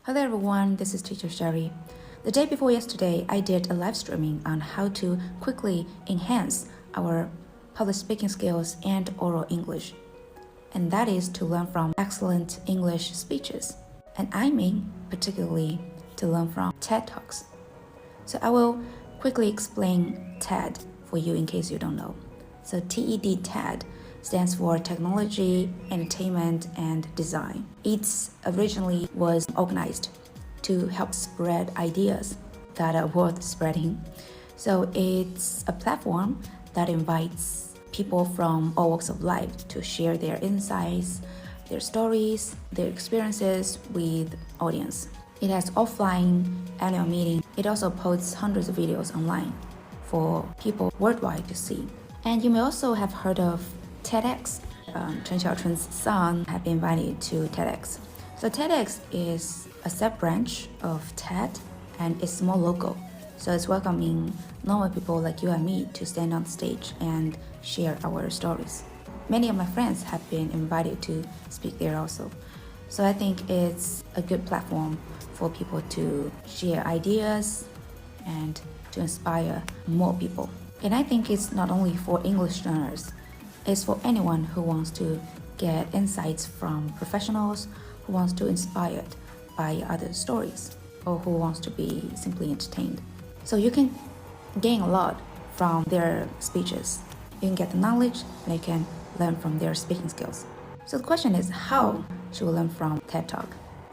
Hello everyone, this is Teacher Sherry. The day before yesterday, I did a live streaming on how to quickly enhance our public speaking skills and oral English. And that is to learn from excellent English speeches. And I mean particularly to learn from TED Talks. So I will quickly explain TED for you in case you don't know. So TED stands for Technology, Entertainment, and Design. It originally was organized to help spread ideas that are worth spreading. So it's a platform that invites people from all walks of life to share their insights, their stories, their experiences with audience. It has offline annual meeting. It also posts hundreds of videos online for people worldwide to see. And you may also have heard of TEDx. Chen Xiaochun's son have been invited to TEDx. So TEDx is a sub-branch of TED and it's more local. So it's welcoming normal people like you and me to stand on stage and share our stories. Many of my friends have been invited to speak there also. So I think it's a good platform for people to share ideas and to inspire more people. And I think it's not only for English learners, it's for anyone who wants to get insights from professionals, who wants to be inspired by other stories, or who wants to be simply entertained. So you can gain a lot from their speeches. You can get the knowledge and you can learn from their speaking skills. So the question is, how should we learn from TED Talk?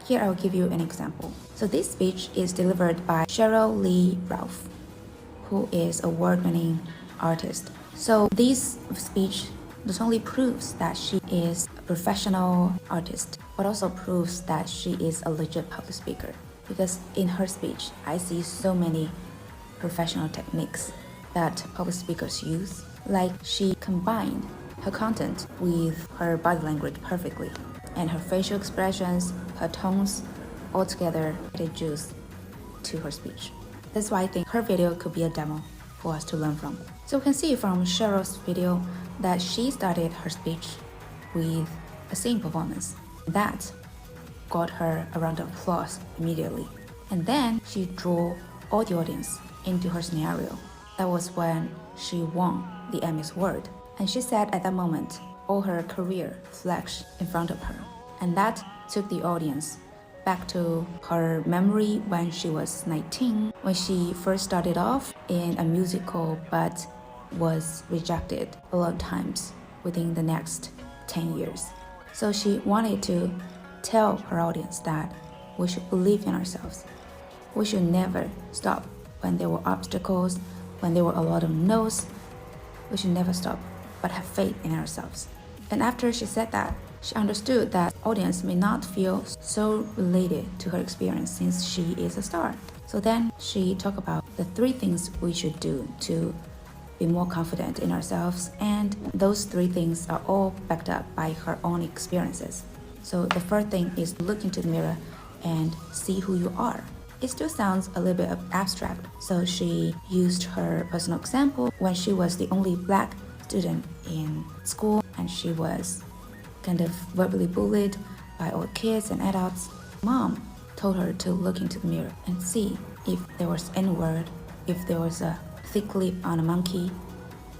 Here I will give you an example. So this speech is delivered by Sheryl Lee Ralph, who is a award-winning artist. So this speech not only proves that she is a professional artist, but also proves that she is a legit public speaker. Because in her speech, I see so many professional techniques that public speakers use. Like she combined her content with her body language perfectly, and her facial expressions, her tones, all together added juice to her speech. That's why I think her video could be a demo for us to learn from. So we can see from Sheryl's video that she started her speech with a singing performance. That got her a round of applause immediately. And then she drew all the audience into her scenario. That was when she won the Emmys Award. And she said at that moment, all her career flashed in front of her. And that took the audience back to her memory when she was 19, when she first started off in a musical but was rejected a lot of times within the next 10 years. So she wanted to tell her audience that we should believe in ourselves. We should never stop when there were obstacles, when there were a lot of no's. We should never stop, but have faith in ourselves. And after she said that, she understood that audience may not feel so related to her experience since she is a star. So then she talked about the 3 things we should do to be more confident in ourselves, and those 3 things are all backed up by her own experiences. So the first thing is look into the mirror and see who you are. It still sounds a little bit abstract, so she used her personal example when she was the only black student in school and she was kind of verbally bullied by all kids and adults. Mom told her to look into the mirror and see if there was any word, if there was a thick lip on a monkey.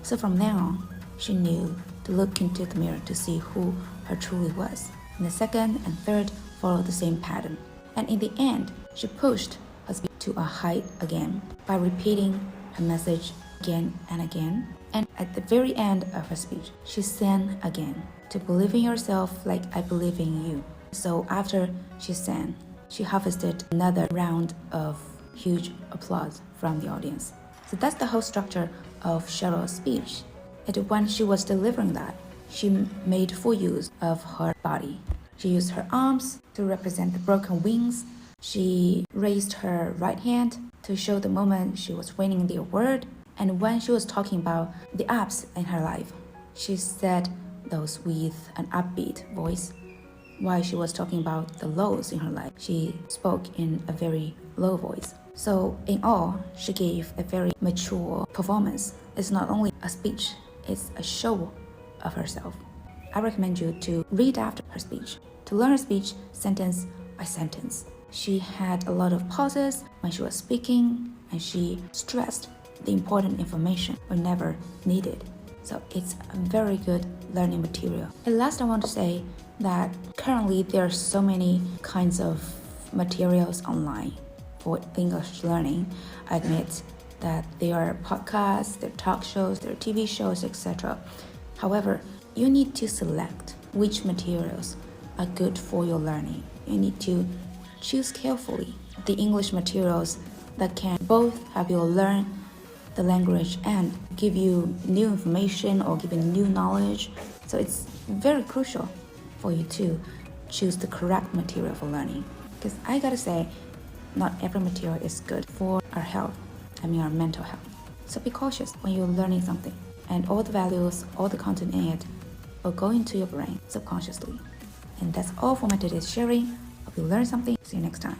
So from now on, she knew to look into the mirror to see who her truly was. And the second and third followed the same pattern. And in the end, she pushed her speech to a height again by repeating her message again and again. And at the very end of her speech, she sang again, to believe in yourself like I believe in you. So after she sang, she harvested another round of huge applause from the audience. So that's the whole structure of Sheryl's speech. And when she was delivering that, she made full use of her body. She used her arms to represent the broken wings. She raised her right hand to show the moment she was winning the award. And when she was talking about the ups in her life, she said those with an upbeat voice. While she was talking about the lows in her life, she spoke in a very low voice. So in all, she gave a very mature performance. It's not only a speech, it's a show of herself. I recommend you to read after her speech, to learn her speech sentence by sentence. She had a lot of pauses when she was speaking, and she stressed the important information whenever needed. So it's a very good learning material. And last, I want to say that currently there are so many kinds of materials online for English learning. I admit that there are podcasts, there are talk shows, there are TV shows, etc. However, you need to select which materials are good for your learning. You need to choose carefully the English materials that can both help you learn the language and give you new information or give you new knowledge. So it's very crucial for you to choose the correct material for learning. Because I gotta say, not every material is good for our health, our mental health. So be cautious when you're learning something, and all the values, all the content in it will go into your brain subconsciously. And that's all for my today's sharing. Hope you learned something. See you next time.